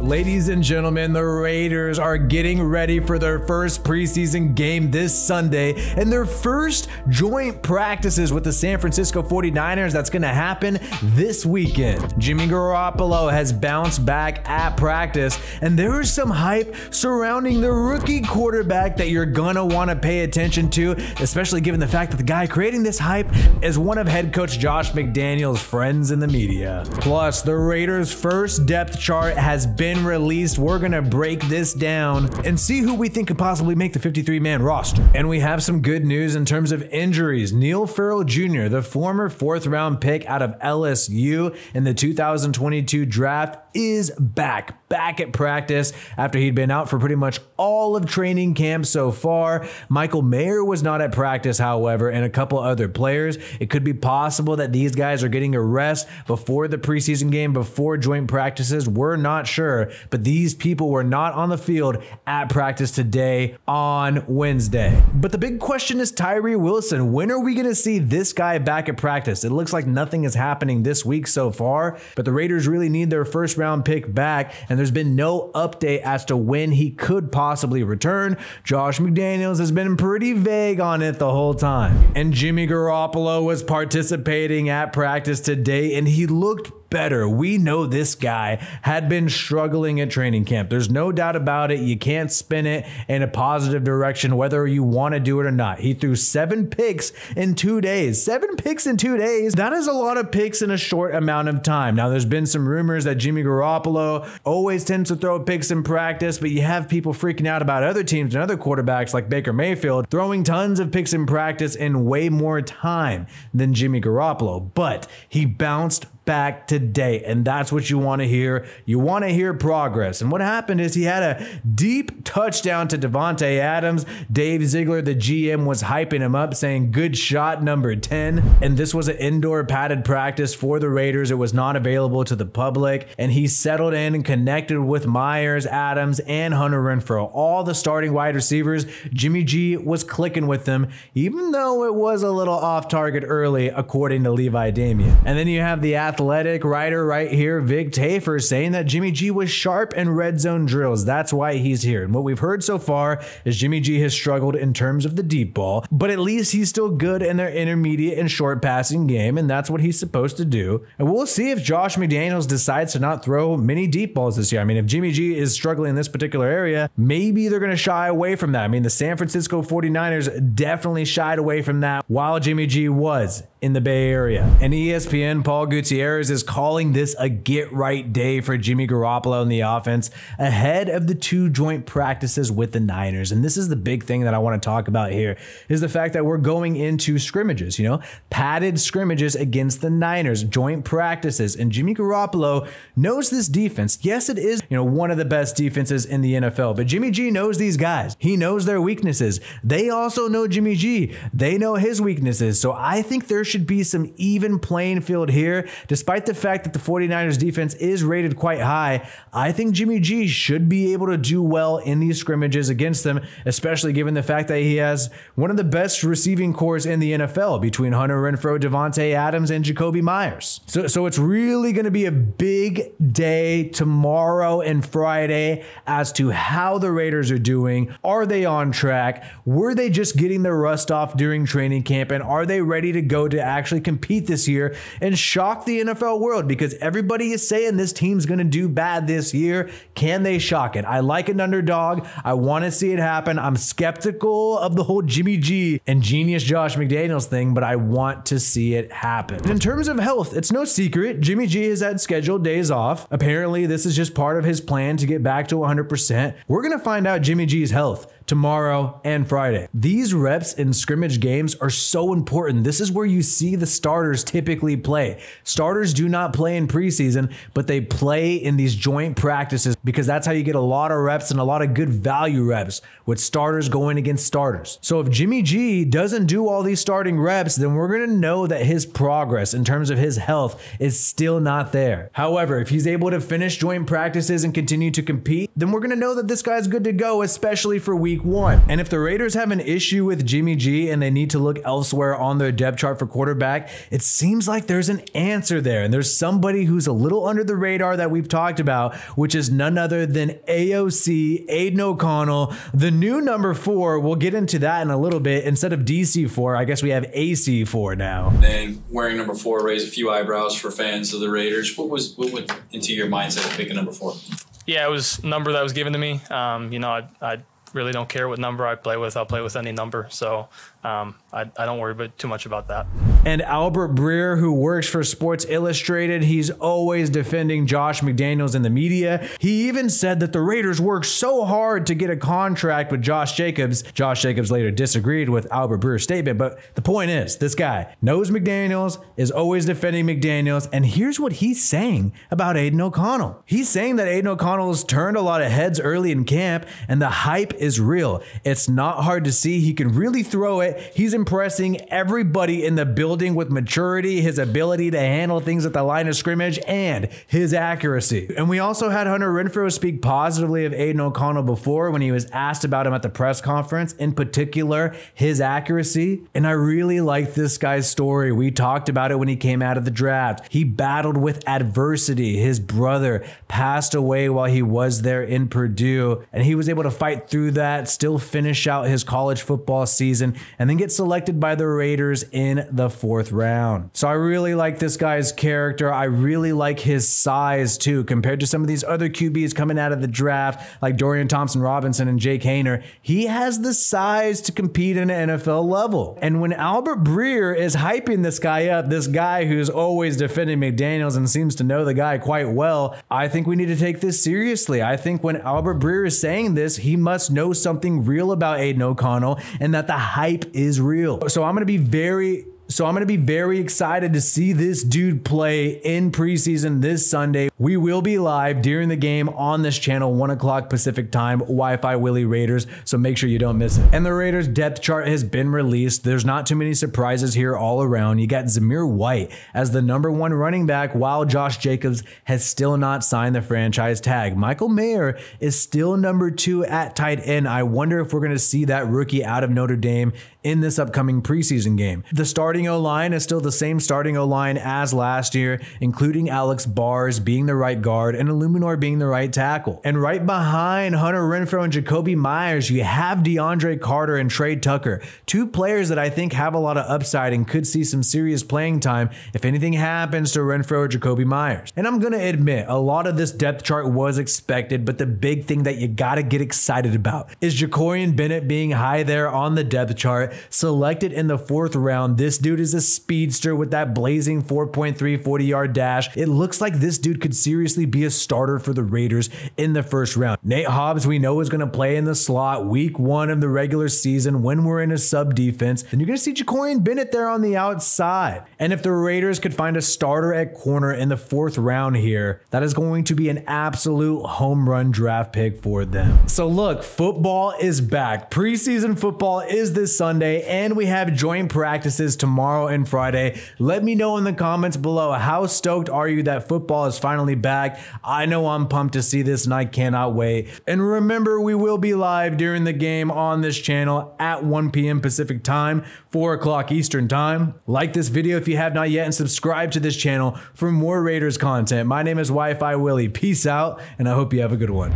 Ladies and gentlemen, the Raiders are getting ready for their first preseason game this Sunday and their first joint practices with the San Francisco 49ers. That's going to happen this weekend. Jimmy Garoppolo has bounced back at practice, and there is some hype surrounding the rookie quarterback that you're going to want to pay attention to, especially given the fact that the guy creating this hype is one of head coach Josh McDaniels' friends in the media. Plus, the Raiders' first depth chart has been released. We're gonna break this down and see who we think could possibly make the 53-man roster. And we have some good news in terms of injuries. Neil Farrell Jr., the former 4th-round pick out of LSU in the 2022 draft, is back at practice after he'd been out for pretty much all of training camp so far. Michael Mayer was not at practice, however, and a couple other players. It could be possible that these guys are getting a rest before the preseason game, before joint practices. We're not sure, but these people were not on the field at practice today on Wednesday. But the big question is Tyree Wilson. When are we going to see this guy back at practice? It looks like nothing is happening this week so far, but the Raiders really need their first-round pick back, and there's been no update as to when he could possibly return. Josh McDaniels has been pretty vague on it the whole time. And Jimmy Garoppolo was participating at practice today, and he looked better. We know this guy had been struggling at training camp. There's no doubt about it. You can't spin it in a positive direction, whether you want to do it or not. He threw 7 picks in 2 days. 7 picks in 2 days. That is a lot of picks in a short amount of time. Now, there's been some rumors that Jimmy Garoppolo always tends to throw picks in practice, but you have people freaking out about other teams and other quarterbacks like Baker Mayfield throwing tons of picks in practice in way more time than Jimmy Garoppolo. But he bounced back today, and that's what you want to hear. You want to hear progress. And what happened is he had a deep touchdown to Davante Adams. Dave Ziegler, the GM, was hyping him up, saying good shot number 10. And this was an indoor padded practice for the Raiders. It was not available to the public, and he settled in and connected with Myers, Adams, and Hunter Renfrow. All the starting wide receivers, Jimmy G was clicking with them, even though it was a little off target early, according to Levi Damien. And then you have the athletic writer right here, Vic Tafer, saying that Jimmy G was sharp in red zone drills. That's why he's here. And what we've heard so far is Jimmy G has struggled in terms of the deep ball, but at least he's still good in their intermediate and short passing game, and that's what he's supposed to do. And we'll see if Josh McDaniels decides to not throw many deep balls this year. I mean, if Jimmy G is struggling in this particular area, maybe they're going to shy away from that. I mean, the San Francisco 49ers definitely shied away from that while Jimmy G was in the Bay Area. And ESPN Paul Gutierrez is calling this a get-right day for Jimmy Garoppolo in the offense ahead of the 2 joint practices with the Niners. And this is the big thing that I want to talk about here, is the fact that we're going into scrimmages, padded scrimmages against the Niners, joint practices. And Jimmy Garoppolo knows this defense. Yes, it is, one of the best defenses in the NFL, but Jimmy G knows these guys. He knows their weaknesses. They also know Jimmy G. They know his weaknesses. So I think there should be some even playing field here. Despite the fact that the 49ers defense is rated quite high, I think Jimmy G should be able to do well in these scrimmages against them, especially given the fact that he has one of the best receiving corps in the NFL between Hunter Renfrow, Davante Adams, and Jacoby Myers. So it's really going to be a big day tomorrow and Friday as to how the Raiders are doing. Are they on track? Were they just getting their rust off during training camp? And are they ready to go to actually compete this year and shock the NFL world? Because everybody is saying this team's going to do bad this year. Can they shock it? I like an underdog. I want to see it happen. I'm skeptical of the whole Jimmy G and genius Josh McDaniels thing, but I want to see it happen. And in terms of health, it's no secret Jimmy G has had scheduled days off. Apparently, this is just part of his plan to get back to 100%. We're going to find out Jimmy G's health tomorrow and Friday. These reps in scrimmage games are so important. This is where you see the starters typically play. Starters do not play in preseason, but they play in these joint practices because that's how you get a lot of reps and a lot of good value reps with starters going against starters. So if Jimmy G doesn't do all these starting reps, then we're going to know that his progress in terms of his health is still not there. However, if he's able to finish joint practices and continue to compete, then we're going to know that this guy's good to go, especially for week week 1. And if the Raiders have an issue with Jimmy G and they need to look elsewhere on their depth chart for quarterback, it seems like there's an answer there. And there's somebody who's a little under the radar that we've talked about, which is none other than AOC, Aidan O'Connell, the new number 4. We'll get into that in a little bit. Instead of DC4, I guess we have AC4 now. And wearing number 4 raised a few eyebrows for fans of the Raiders. What went into your mindset of picking number 4? Yeah, it was a number that was given to me. You know, I really don't care what number I play with. I'll play with any number. So I don't worry too much about that. And Albert Breer, who works for Sports Illustrated, he's always defending Josh McDaniels in the media. He even said that the Raiders worked so hard to get a contract with Josh Jacobs. Josh Jacobs later disagreed with Albert Breer's statement, but the point is, this guy knows McDaniels, is always defending McDaniels, and here's what he's saying about Aidan O'Connell. He's saying that Aidan O'Connell's turned a lot of heads early in camp, and the hype is real. It's not hard to see. He can really throw it. He's impressing everybody in the building with maturity, his ability to handle things at the line of scrimmage, and his accuracy. And we also had Hunter Renfrow speak positively of Aidan O'Connell before when he was asked about him at the press conference, in particular, his accuracy. And I really like this guy's story. We talked about it when he came out of the draft. He battled with adversity. His brother passed away while he was there in Purdue, and he was able to fight through that, still finish out his college football season, and then get selected by the Raiders in the 4th round. So I really like this guy's character. I really like his size too, compared to some of these other QBs coming out of the draft, like Dorian Thompson-Robinson and Jake Haener. He has the size to compete in an NFL level. And when Albert Breer is hyping this guy up, this guy who's always defending McDaniels and seems to know the guy quite well, I think we need to take this seriously. I think when Albert Breer is saying this, he must know something real about Aidan O'Connell and that the hype is real. So I'm going to be very excited to see this dude play in preseason this Sunday. We will be live during the game on this channel, 1 o'clock Pacific time, WiFiWillie Raiders, so make sure you don't miss it. And the Raiders depth chart has been released. There's not too many surprises here all around. You got Zamir White as the number 1 running back, while Josh Jacobs has still not signed the franchise tag. Michael Mayer is still number 2 at tight end. I wonder if we're going to see that rookie out of Notre Dame in this upcoming preseason game. The starting O-line is still the same starting O-line as last year, including Alex Bars being the right guard and Illuminor being the right tackle. And right behind Hunter Renfrow and Jacoby Myers, you have DeAndre Carter and Trey Tucker, 2 players that I think have a lot of upside and could see some serious playing time if anything happens to Renfrow or Jacoby Myers. And I'm going to admit, a lot of this depth chart was expected, but the big thing that you got to get excited about is Jacorian Bennett being high there on the depth chart, selected in the 4th round. This dude is a speedster with that blazing 4.3 40-yard dash. It looks like this dude could seriously be a starter for the Raiders in the 1st round. Nate Hobbs, we know, is going to play in the slot week 1 of the regular season when we're in a sub defense. And you're going to see Jacorian Bennett there on the outside. And if the Raiders could find a starter at corner in the 4th round here, that is going to be an absolute home run draft pick for them. So look, football is back. Preseason football is this Sunday, and we have joint practices tomorrow and Friday. Let me know in the comments below, how stoked are you that football is finally back? I know I'm pumped to see this and I cannot wait. And remember, we will be live during the game on this channel at 1 p.m. Pacific time, 4 o'clock Eastern time. Like this video if you have not yet, and subscribe to this channel for more Raiders content. My name is WiFiWillie. Peace out, and I hope you have a good one.